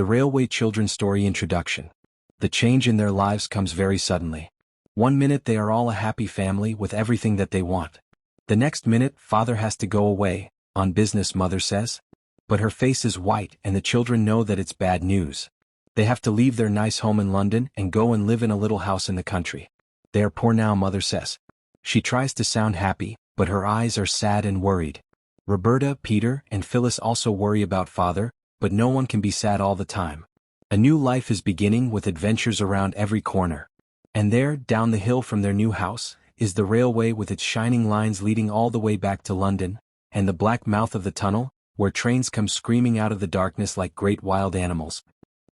The Railway Children Story Introduction. The change in their lives comes very suddenly. One minute they are all a happy family with everything that they want. The next minute, father has to go away, on business, mother says. But her face is white and the children know that it's bad news. They have to leave their nice home in London and go and live in a little house in the country. They are poor now, mother says. She tries to sound happy, but her eyes are sad and worried. Roberta, Peter, and Phyllis also worry about father, but no one can be sad all the time. A new life is beginning with adventures around every corner. And there, down the hill from their new house, is the railway with its shining lines leading all the way back to London, and the black mouth of the tunnel, where trains come screaming out of the darkness like great wild animals.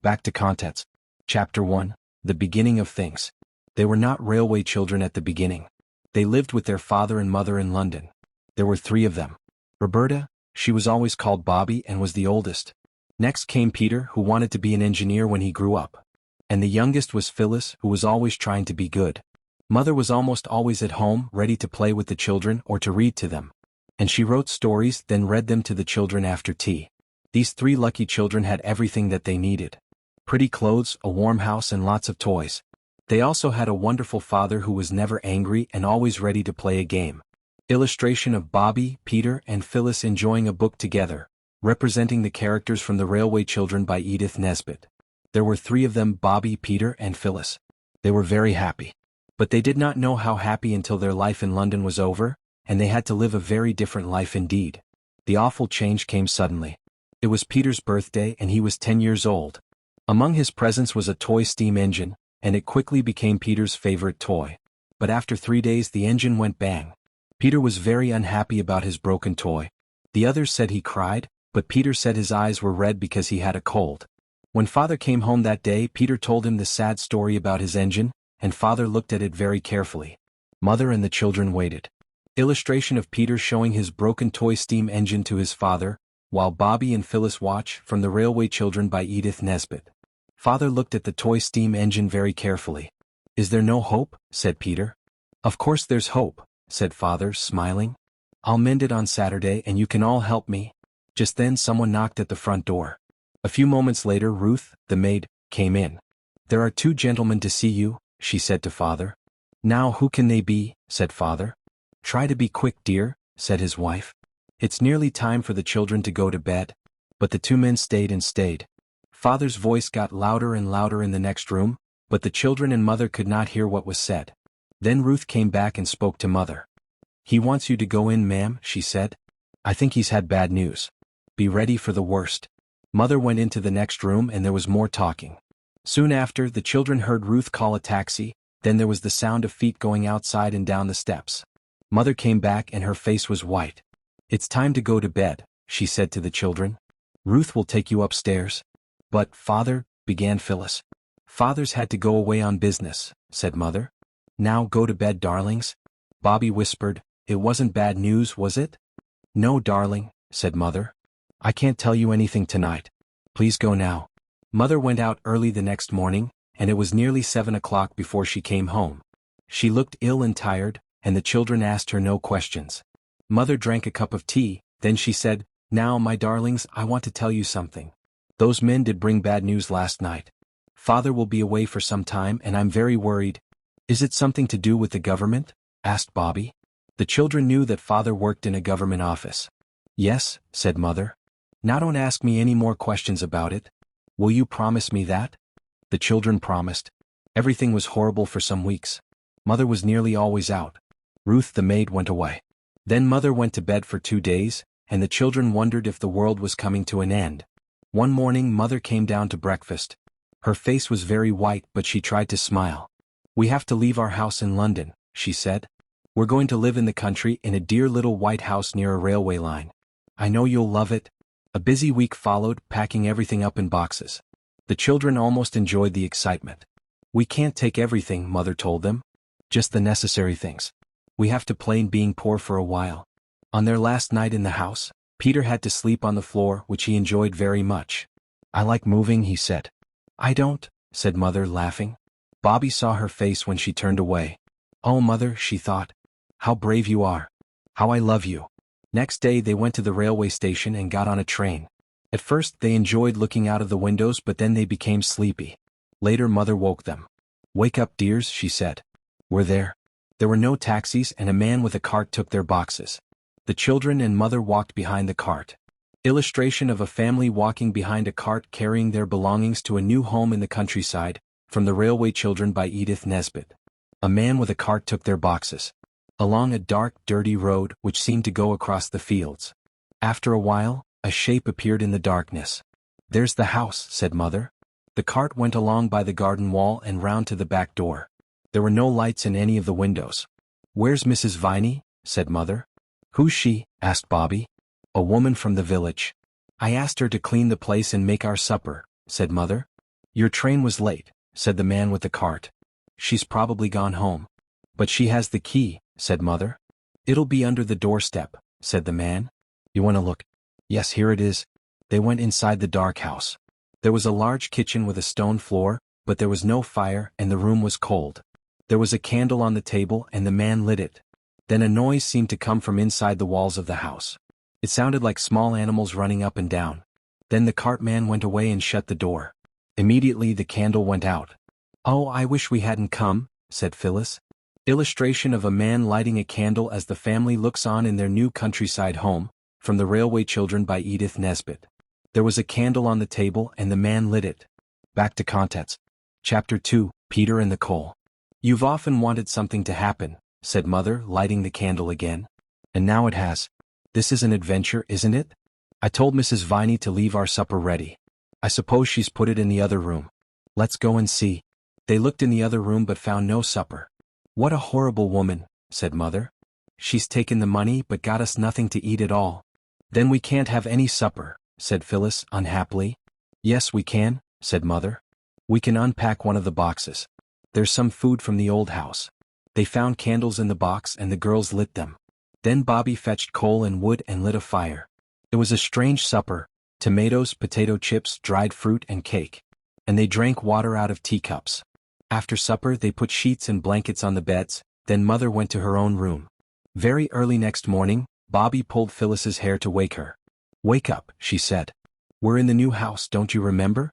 Back to contents. Chapter 1. The Beginning of Things. They were not railway children at the beginning. They lived with their father and mother in London. There were 3 of them. Roberta, she was always called Bobby and was the oldest. Next came Peter, who wanted to be an engineer when he grew up. And the youngest was Phyllis, who was always trying to be good. Mother was almost always at home, ready to play with the children or to read to them. And she wrote stories, then read them to the children after tea. These 3 lucky children had everything that they needed. Pretty clothes, a warm house, and lots of toys. They also had a wonderful father who was never angry and always ready to play a game. Illustration of Bobby, Peter, and Phyllis enjoying a book together, representing the characters from The Railway Children by Edith Nesbit. There were 3 of them, Bobby, Peter, and Phyllis. They were very happy. But they did not know how happy until their life in London was over, and they had to live a very different life indeed. The awful change came suddenly. It was Peter's birthday and he was 10 years old. Among his presents was a toy steam engine, and it quickly became Peter's favorite toy. But after 3 days the engine went bang. Peter was very unhappy about his broken toy. The others said he cried, but Peter said his eyes were red because he had a cold. When father came home that day, Peter told him the sad story about his engine, and father looked at it very carefully. Mother and the children waited. Illustration of Peter showing his broken toy steam engine to his father, while Bobby and Phyllis watch, from The Railway Children by Edith Nesbit. Father looked at the toy steam engine very carefully. "Is there no hope?" said Peter. "Of course there's hope," said father, smiling. "I'll mend it on Saturday and you can all help me." Just then someone knocked at the front door. A few moments later Ruth, the maid, came in. "There are 2 gentlemen to see you," she said to father. "Now who can they be?" said father. "Try to be quick, dear," said his wife. "It's nearly time for the children to go to bed." But the 2 men stayed and stayed. Father's voice got louder and louder in the next room, but the children and mother could not hear what was said. Then Ruth came back and spoke to mother. "He wants you to go in, ma'am," she said. "I think he's had bad news. Be ready for the worst." Mother went into the next room and there was more talking. Soon after, the children heard Ruth call a taxi, then there was the sound of feet going outside and down the steps. Mother came back and her face was white. "It's time to go to bed," she said to the children. "Ruth will take you upstairs." "But, father," began Phyllis. "Father's had to go away on business," said mother. "Now go to bed, darlings." Bobby whispered, "It wasn't bad news, was it?" "No, darling," said mother. "I can't tell you anything tonight. Please go now." Mother went out early the next morning, and it was nearly 7 o'clock before she came home. She looked ill and tired, and the children asked her no questions. Mother drank a cup of tea, then she said, "Now, my darlings, I want to tell you something. Those men did bring bad news last night. Father will be away for some time and I'm very worried." "Is it something to do with the government?" asked Bobby. The children knew that father worked in a government office. "Yes," said mother. "Now don't ask me any more questions about it. Will you promise me that?" The children promised. Everything was horrible for some weeks. Mother was nearly always out. Ruth the maid went away. Then mother went to bed for 2 days, and the children wondered if the world was coming to an end. One morning mother came down to breakfast. Her face was very white but she tried to smile. "We have to leave our house in London," she said. "We're going to live in the country in a dear little white house near a railway line. I know you'll love it." A busy week followed, packing everything up in boxes. The children almost enjoyed the excitement. "We can't take everything," mother told them. "Just the necessary things. We have to play being poor for a while." On their last night in the house, Peter had to sleep on the floor, which he enjoyed very much. "I like moving," he said. "I don't," said mother, laughing. Bobby saw her face when she turned away. "Oh, mother," she thought. "How brave you are. How I love you." Next day they went to the railway station and got on a train. At first they enjoyed looking out of the windows, but then they became sleepy. Later Mother woke them. "Wake up, dears," she said. "We're there." There were no taxis, and a man with a cart took their boxes. The children and Mother walked behind the cart. Illustration of a family walking behind a cart carrying their belongings to a new home in the countryside, from The Railway Children by Edith Nesbit. A man with a cart took their boxes. Along a dark, dirty road which seemed to go across the fields. After a while, a shape appeared in the darkness. "There's the house," said Mother. The cart went along by the garden wall and round to the back door. There were no lights in any of the windows. "Where's Mrs. Viney?" said Mother. "Who's she?" asked Bobby. "A woman from the village. I asked her to clean the place and make our supper," said Mother. "Your train was late," said the man with the cart. "She's probably gone home." "But she has the key," said Mother. "It'll be under the doorstep," said the man. "You want to look?" "Yes, here it is." They went inside the dark house. There was a large kitchen with a stone floor, but there was no fire and the room was cold. There was a candle on the table and the man lit it. Then a noise seemed to come from inside the walls of the house. It sounded like small animals running up and down. Then the cartman went away and shut the door. Immediately the candle went out. "Oh, I wish we hadn't come," said Phyllis. Illustration of a man lighting a candle as the family looks on in their new countryside home, from The Railway Children by Edith Nesbit. There was a candle on the table and the man lit it. Back to contents. Chapter 2, Peter and the Coal. "You've often wanted something to happen," said Mother, lighting the candle again. "And now it has. This is an adventure, isn't it? I told Mrs. Viney to leave our supper ready. I suppose she's put it in the other room. Let's go and see." They looked in the other room but found no supper. "What a horrible woman," said Mother. "She's taken the money but got us nothing to eat at all." "Then we can't have any supper," said Phyllis, unhappily. "Yes, we can," said Mother. "We can unpack one of the boxes. There's some food from the old house." They found candles in the box and the girls lit them. Then Bobby fetched coal and wood and lit a fire. It was a strange supper: tomatoes, potato chips, dried fruit and cake. And they drank water out of teacups. After supper they put sheets and blankets on the beds, then Mother went to her own room. Very early next morning, Bobby pulled Phyllis's hair to wake her. "Wake up," she said. "We're in the new house, don't you remember?"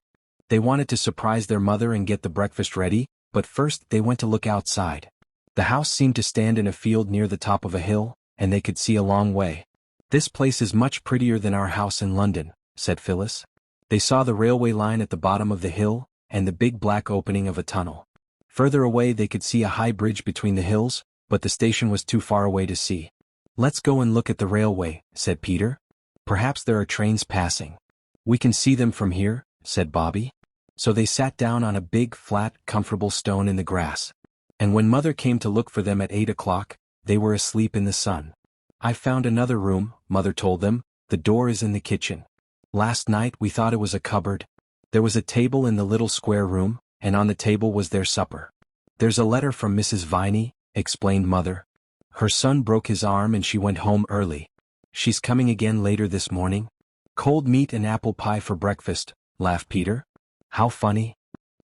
They wanted to surprise their mother and get the breakfast ready, but first they went to look outside. The house seemed to stand in a field near the top of a hill, and they could see a long way. "This place is much prettier than our house in London," said Phyllis. They saw the railway line at the bottom of the hill, and the big black opening of a tunnel. Further away they could see a high bridge between the hills, but the station was too far away to see. "Let's go and look at the railway," said Peter. "Perhaps there are trains passing." "We can see them from here," said Bobby. So they sat down on a big, flat, comfortable stone in the grass. And when Mother came to look for them at 8 o'clock, they were asleep in the sun. "I found another room," Mother told them. "The door is in the kitchen. Last night we thought it was a cupboard. There was a table in the little square room, and on the table was their supper." "There's a letter from Mrs. Viney," explained Mother. "Her son broke his arm and she went home early. She's coming again later this morning." "Cold meat and apple pie for breakfast," laughed Peter. "How funny.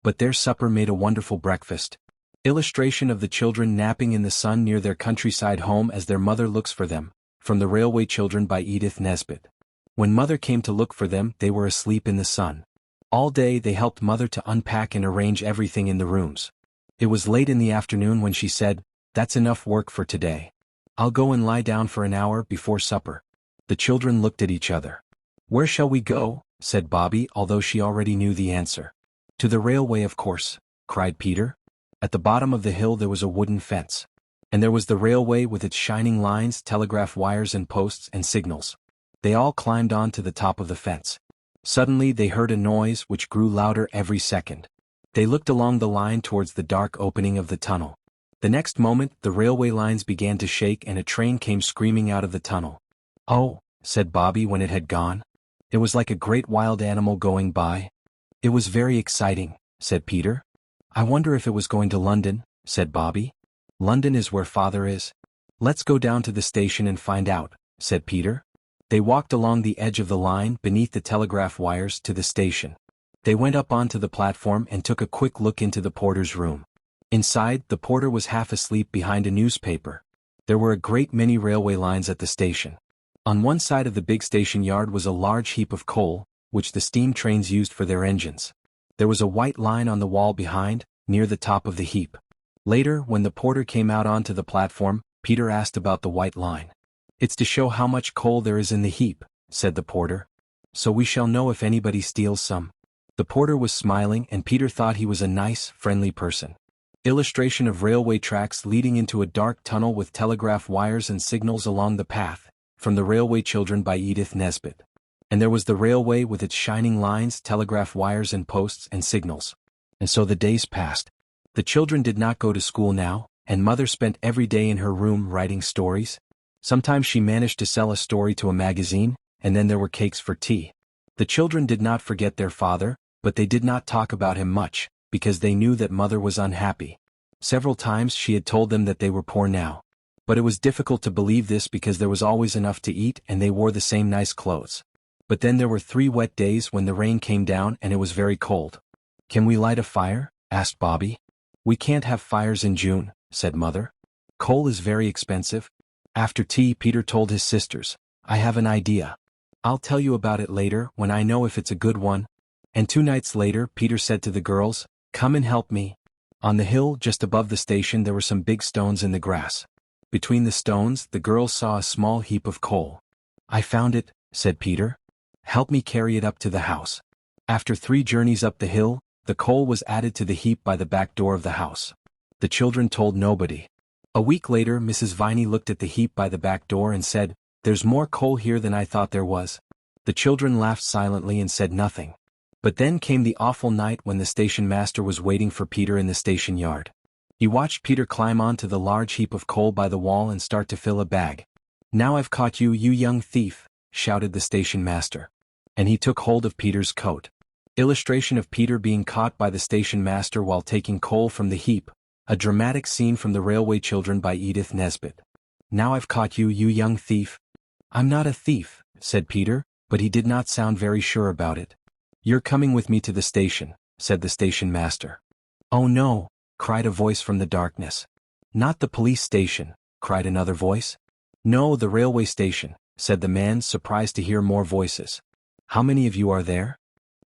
But their supper made a wonderful breakfast." Illustration of the children napping in the sun near their countryside home as their mother looks for them, from The Railway Children by Edith Nesbit. When Mother came to look for them, they were asleep in the sun. All day they helped Mother to unpack and arrange everything in the rooms. It was late in the afternoon when she said, "That's enough work for today. I'll go and lie down for an hour before supper." The children looked at each other. "Where shall we go?" said Bobby, although she already knew the answer. "To the railway, of course," cried Peter. At the bottom of the hill there was a wooden fence. And there was the railway with its shining lines, telegraph wires and posts and signals. They all climbed on to the top of the fence. Suddenly they heard a noise which grew louder every second. They looked along the line towards the dark opening of the tunnel. The next moment the railway lines began to shake and a train came screaming out of the tunnel. "Oh," said Bobby when it had gone. "It was like a great wild animal going by." "It was very exciting," said Peter. "I wonder if it was going to London," said Bobby. "London is where Father is." "Let's go down to the station and find out," said Peter. They walked along the edge of the line beneath the telegraph wires to the station. They went up onto the platform and took a quick look into the porter's room. Inside, the porter was half asleep behind a newspaper. There were a great many railway lines at the station. On one side of the big station yard was a large heap of coal, which the steam trains used for their engines. There was a white line on the wall behind, near the top of the heap. Later, when the porter came out onto the platform, Peter asked about the white line. "It's to show how much coal there is in the heap," said the porter. "So we shall know if anybody steals some." The porter was smiling and Peter thought he was a nice, friendly person. Illustration of railway tracks leading into a dark tunnel with telegraph wires and signals along the path, from The Railway Children by Edith Nesbit. And there was the railway with its shining lines, telegraph wires and posts and signals. And so the days passed. The children did not go to school now, and Mother spent every day in her room writing stories. Sometimes she managed to sell a story to a magazine, and then there were cakes for tea. The children did not forget their father, but they did not talk about him much, because they knew that Mother was unhappy. Several times she had told them that they were poor now. But it was difficult to believe this because there was always enough to eat and they wore the same nice clothes. But then there were 3 wet days when the rain came down and it was very cold. "Can we light a fire?" asked Bobby. "We can't have fires in June," said Mother. "Coal is very expensive." After tea, Peter told his sisters, "I have an idea. I'll tell you about it later when I know if it's a good one." And 2 nights later, Peter said to the girls, "Come and help me." On the hill just above the station there were some big stones in the grass. Between the stones, the girls saw a small heap of coal. "I found it," said Peter. "Help me carry it up to the house." After 3 journeys up the hill, the coal was added to the heap by the back door of the house. The children told nobody. A week later, Mrs. Viney looked at the heap by the back door and said, "There's more coal here than I thought there was." The children laughed silently and said nothing. But then came the awful night when the station master was waiting for Peter in the station yard. He watched Peter climb onto the large heap of coal by the wall and start to fill a bag. "Now I've caught you, you young thief," shouted the station master. And he took hold of Peter's coat. Illustration of Peter being caught by the station master while taking coal from the heap, a dramatic scene from The Railway Children by Edith Nesbit. "Now I've caught you, you young thief." "I'm not a thief," said Peter, but he did not sound very sure about it. "You're coming with me to the station," said the station master. "Oh no," cried a voice from the darkness. "Not the police station," cried another voice. "No, the railway station," said the man, surprised to hear more voices. "How many of you are there?"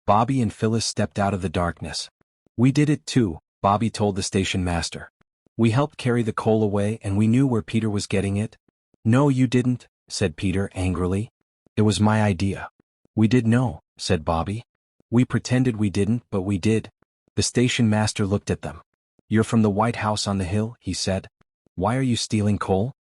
Bobby and Phyllis stepped out of the darkness. "We did it too," Bobby told the station master. "We helped carry the coal away and we knew where Peter was getting it." "No, you didn't," said Peter angrily. "It was my idea." "We did know," said Bobby. "We pretended we didn't, but we did." The station master looked at them. "You're from the White House on the hill," he said. "Why are you stealing coal?"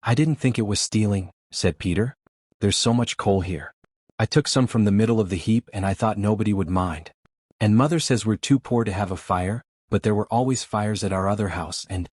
"I didn't think it was stealing," said Peter. "There's so much coal here. I took some from the middle of the heap and I thought nobody would mind. And Mother says we're too poor to have a fire, but there were always fires at our other house and—"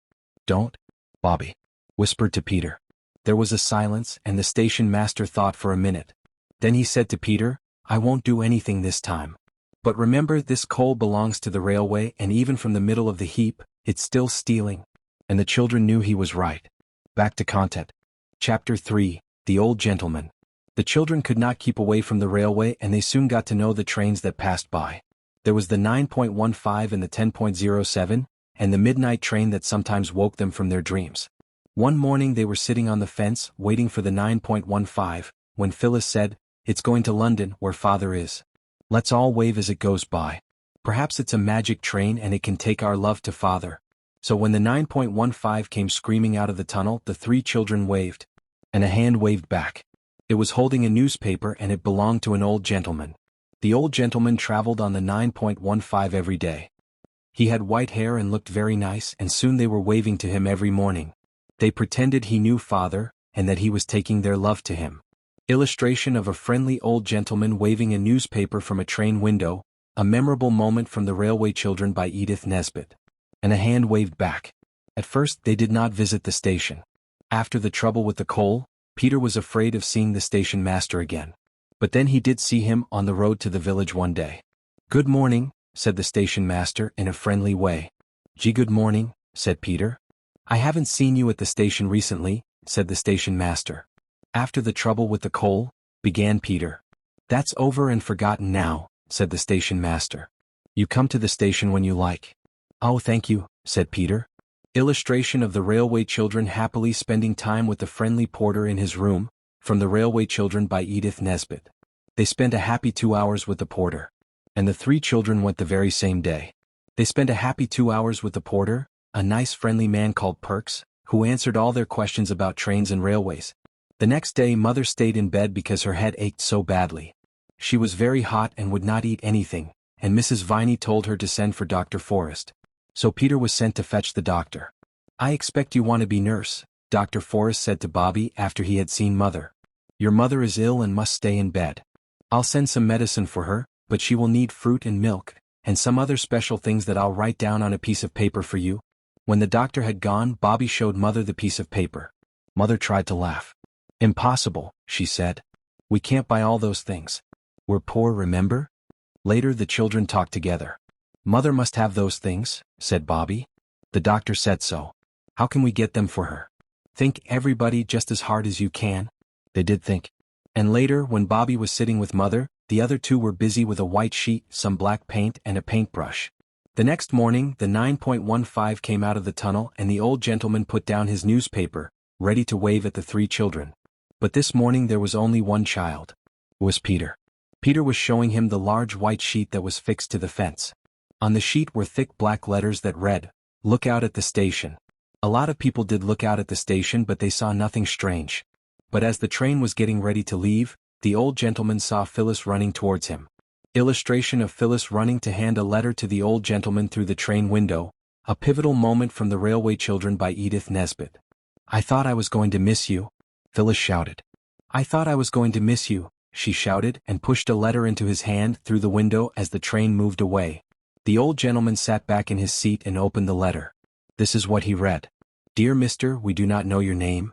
"Don't," Bobby whispered to Peter. There was a silence and the station master thought for a minute. Then he said to Peter, "I won't do anything this time. But remember, this coal belongs to the railway and even from the middle of the heap, it's still stealing." And the children knew he was right. Back to content. Chapter 3, The Old Gentleman. The children could not keep away from the railway and they soon got to know the trains that passed by. There was the 9.15 and the 10.07, and the midnight train that sometimes woke them from their dreams. One morning they were sitting on the fence, waiting for the 9.15, when Phyllis said, "It's going to London, where Father is. Let's all wave as it goes by. Perhaps it's a magic train and it can take our love to Father." So when the 9.15 came screaming out of the tunnel, the 3 children waved. And a hand waved back. It was holding a newspaper and it belonged to an old gentleman. The old gentleman traveled on the 9.15 every day. He had white hair and looked very nice, and soon they were waving to him every morning. They pretended he knew Father, and that he was taking their love to him. Illustration of a friendly old gentleman waving a newspaper from a train window, a memorable moment from The Railway Children by Edith Nesbit. And a hand waved back. At first they did not visit the station. After the trouble with the coal, Peter was afraid of seeing the station master again. But then he did see him on the road to the village one day. "Good morning," said the station master in a friendly way. "Gee, good morning," said Peter. "I haven't seen you at the station recently," said the station master. "After the trouble with the coal," began Peter. "That's over and forgotten now," said the station master. "You come to the station when you like." "Oh, thank you," said Peter. Illustration of the Railway Children happily spending time with the friendly porter in his room, from The Railway Children by Edith Nesbit. They spent a happy 2 hours with the porter. And the 3 children went the very same day. They spent a happy 2 hours with the porter, a nice friendly man called Perks, who answered all their questions about trains and railways. The next day Mother stayed in bed because her head ached so badly. She was very hot and would not eat anything, and Mrs. Viney told her to send for Dr. Forrest. So Peter was sent to fetch the doctor. "I expect you want to be nurse," Dr. Forrest said to Bobby after he had seen Mother. "Your mother is ill and must stay in bed. I'll send some medicine for her, but she will need fruit and milk, and some other special things that I'll write down on a piece of paper for you." When the doctor had gone, Bobby showed Mother the piece of paper. Mother tried to laugh. "Impossible," she said. "We can't buy all those things. We're poor, remember?" Later the children talked together. "Mother must have those things," said Bobby. "The doctor said so. How can we get them for her?" "Think, everybody, just as hard as you can." They did think. And later, when Bobby was sitting with Mother, the other two were busy with a white sheet, some black paint, and a paintbrush. The next morning, the 9.15 came out of the tunnel and the old gentleman put down his newspaper, ready to wave at the 3 children. But this morning there was only one child. It was Peter. Peter was showing him the large white sheet that was fixed to the fence. On the sheet were thick black letters that read, "Look out at the station." A lot of people did look out at the station, but they saw nothing strange. But as the train was getting ready to leave, the old gentleman saw Phyllis running towards him. Illustration of Phyllis running to hand a letter to the old gentleman through the train window, a pivotal moment from The Railway Children by Edith Nesbit. "I thought I was going to miss you," Phyllis shouted. "I thought I was going to miss you," she shouted and pushed a letter into his hand through the window as the train moved away. The old gentleman sat back in his seat and opened the letter. This is what he read. "Dear Mister, we do not know your name.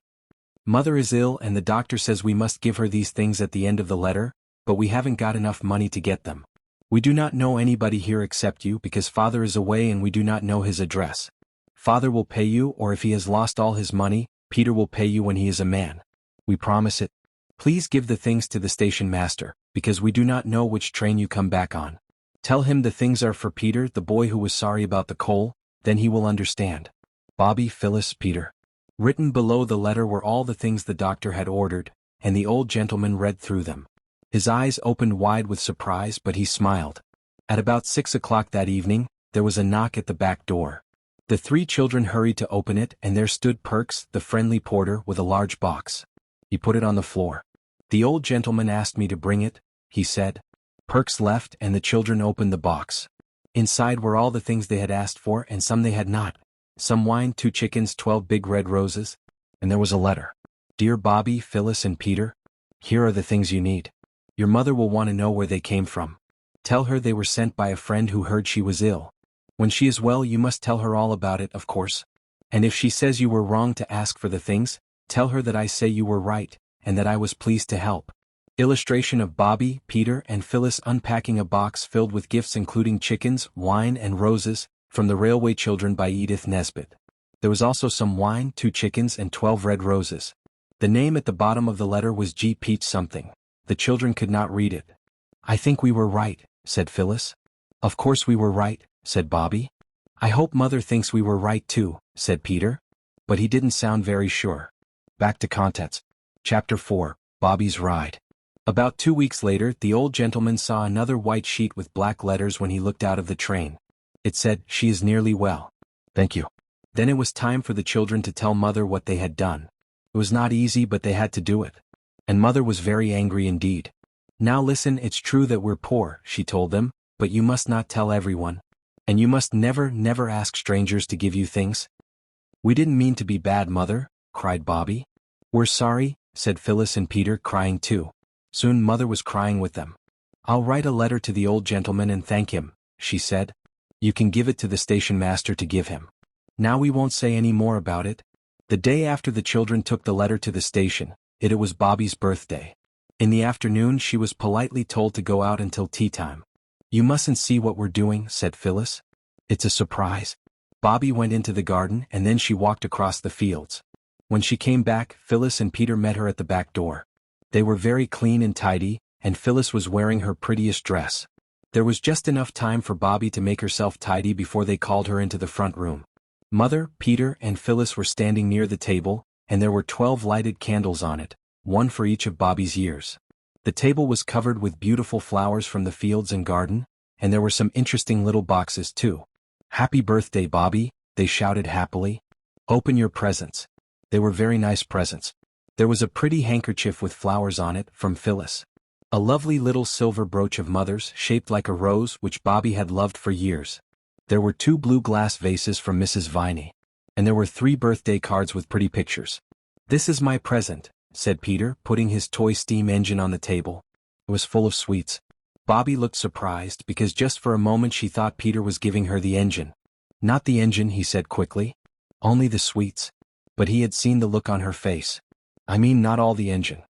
Mother is ill and the doctor says we must give her these things at the end of the letter, but we haven't got enough money to get them. We do not know anybody here except you because Father is away and we do not know his address. Father will pay you, or if he has lost all his money, Peter will pay you when he is a man. We promise it. Please give the things to the station master, because we do not know which train you come back on. Tell him the things are for Peter, the boy who was sorry about the coal, then he will understand. Bobby, Phyllis, Peter." Written below the letter were all the things the doctor had ordered, and the old gentleman read through them. His eyes opened wide with surprise, but he smiled. At about 6 o'clock that evening, there was a knock at the back door. The 3 children hurried to open it, and there stood Perks, the friendly porter, with a large box. He put it on the floor. "The old gentleman asked me to bring it," he said. Perks left, and the children opened the box. Inside were all the things they had asked for and some they had not. Some wine, 2 chickens, 12 big red roses. And there was a letter. "Dear Bobby, Phyllis, and Peter, here are the things you need. Your mother will want to know where they came from. Tell her they were sent by a friend who heard she was ill. When she is well you must tell her all about it, of course. And if she says you were wrong to ask for the things, tell her that I say you were right, and that I was pleased to help." Illustration of Bobby, Peter, and Phyllis unpacking a box filled with gifts including chickens, wine, and roses, from The Railway Children by Edith Nesbit. There was also some wine, 2 chickens, and 12 red roses. The name at the bottom of the letter was G. Peach something. The children could not read it. "I think we were right," said Phyllis. "Of course we were right," said Bobby. "I hope Mother thinks we were right too," said Peter. But he didn't sound very sure. Back to contents. Chapter 4, Bobby's Ride. About 2 weeks later, the old gentleman saw another white sheet with black letters when he looked out of the train. It said, "She is nearly well. Thank you." Then it was time for the children to tell Mother what they had done. It was not easy, but they had to do it. And Mother was very angry indeed. "Now listen, it's true that we're poor," she told them, "but you must not tell everyone. And you must never ask strangers to give you things." "We didn't mean to be bad, Mother," cried Bobby. "We're sorry," said Phyllis and Peter, crying too. Soon Mother was crying with them. "I'll write a letter to the old gentleman and thank him," she said. "You can give it to the station master to give him. Now we won't say any more about it." The day after the children took the letter to the station, it was Bobby's birthday. In the afternoon she was politely told to go out until tea time. "You mustn't see what we're doing," said Phyllis. "It's a surprise." Bobby went into the garden and then she walked across the fields. When she came back, Phyllis and Peter met her at the back door. They were very clean and tidy, and Phyllis was wearing her prettiest dress. There was just enough time for Bobby to make herself tidy before they called her into the front room. Mother, Peter, and Phyllis were standing near the table, and there were 12 lighted candles on it, one for each of Bobby's years. The table was covered with beautiful flowers from the fields and garden, and there were some interesting little boxes too. "Happy birthday, Bobby," they shouted happily. "Open your presents." They were very nice presents. There was a pretty handkerchief with flowers on it from Phyllis. A lovely little silver brooch of Mother's shaped like a rose which Bobby had loved for years. There were 2 blue glass vases from Mrs. Viney. And there were 3 birthday cards with pretty pictures. "This is my present," said Peter, putting his toy steam engine on the table. It was full of sweets. Bobby looked surprised because just for a moment she thought Peter was giving her the engine. "Not the engine," he said quickly. "Only the sweets." But he had seen the look on her face. "I mean not all the engine.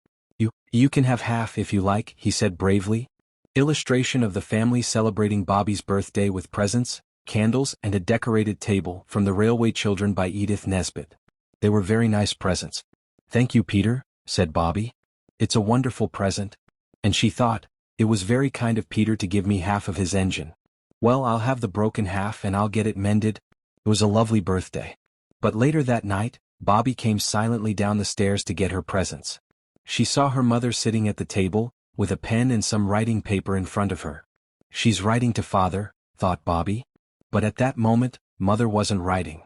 You can have half if you like," he said bravely. Illustration of the family celebrating Bobby's birthday with presents, candles and a decorated table from The Railway Children by Edith Nesbit. They were very nice presents. "Thank you, Peter," said Bobby. "It's a wonderful present." And she thought, it was very kind of Peter to give me half of his engine. Well, I'll have the broken half and I'll get it mended. It was a lovely birthday. But later that night, Bobby came silently down the stairs to get her presents. She saw her mother sitting at the table, with a pen and some writing paper in front of her. "She's writing to Father," thought Bobby. But at that moment, Mother wasn't writing.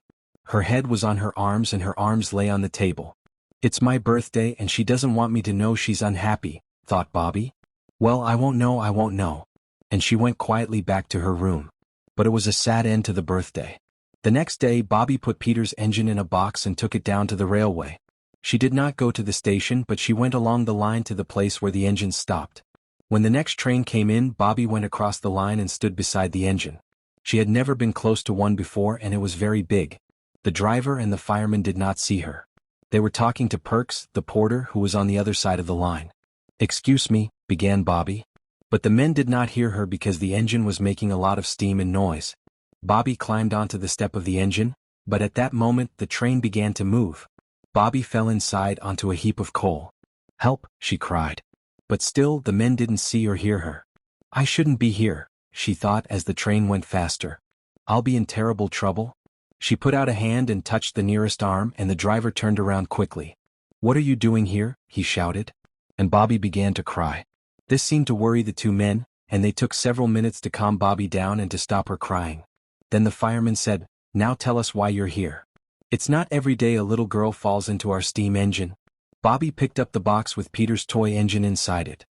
Her head was on her arms and her arms lay on the table. "It's my birthday and she doesn't want me to know she's unhappy," thought Bobby. "Well, I won't know. And she went quietly back to her room. But it was a sad end to the birthday. The next day Bobby put Peter's engine in a box and took it down to the railway. She did not go to the station but she went along the line to the place where the engine stopped. When the next train came in, Bobby went across the line and stood beside the engine. She had never been close to one before and it was very big. The driver and the fireman did not see her. They were talking to Perks, the porter, who was on the other side of the line. "Excuse me," began Bobby. But the men did not hear her because the engine was making a lot of steam and noise. Bobby climbed onto the step of the engine, but at that moment the train began to move. Bobby fell inside onto a heap of coal. "Help," she cried. But still the men didn't see or hear her. "I shouldn't be here," she thought as the train went faster. "I'll be in terrible trouble." She put out a hand and touched the nearest arm and the driver turned around quickly. "What are you doing here?" he shouted. And Bobby began to cry. This seemed to worry the 2 men, and they took several minutes to calm Bobby down and to stop her crying. Then the fireman said, "Now tell us why you're here." "It's not every day a little girl falls into our steam engine." Bobby picked up the box with Peter's toy engine inside it.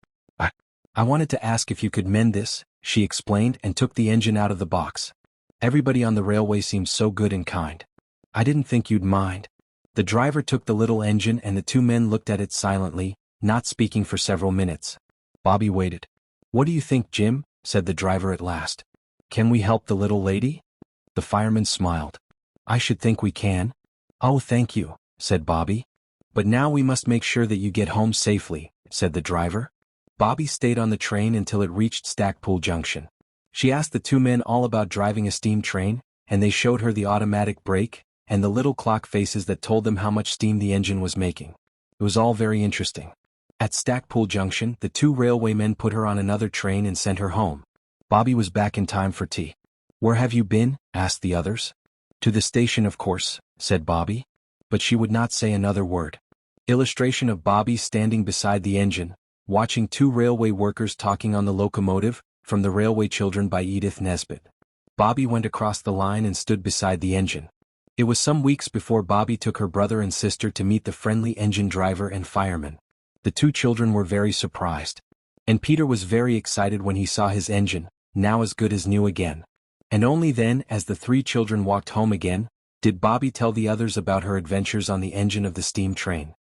I wanted to ask if you could mend this," she explained and took the engine out of the box. "Everybody on the railway seems so good and kind. I didn't think you'd mind." The driver took the little engine and the 2 men looked at it silently, not speaking for several minutes. Bobby waited. "What do you think, Jim?" said the driver at last. "Can we help the little lady?" The fireman smiled. "I should think we can." "Oh, thank you," said Bobby. "But now we must make sure that you get home safely," said the driver. Bobby stayed on the train until it reached Stackpool Junction. She asked the 2 men all about driving a steam train, and they showed her the automatic brake, and the little clock faces that told them how much steam the engine was making. It was all very interesting. At Stackpool Junction, the 2 railwaymen put her on another train and sent her home. Bobby was back in time for tea. "Where have you been?" asked the others. "To the station, of course," said Bobby. But she would not say another word. Illustration of Bobby standing beside the engine, watching 2 railway workers talking on the locomotive, from The Railway Children by Edith Nesbit. Bobby went across the line and stood beside the engine. It was some weeks before Bobby took her brother and sister to meet the friendly engine driver and fireman. The 2 children were very surprised. And Peter was very excited when he saw his engine, now as good as new again. And only then, as the 3 children walked home again, did Bobby tell the others about her adventures on the engine of the steam train.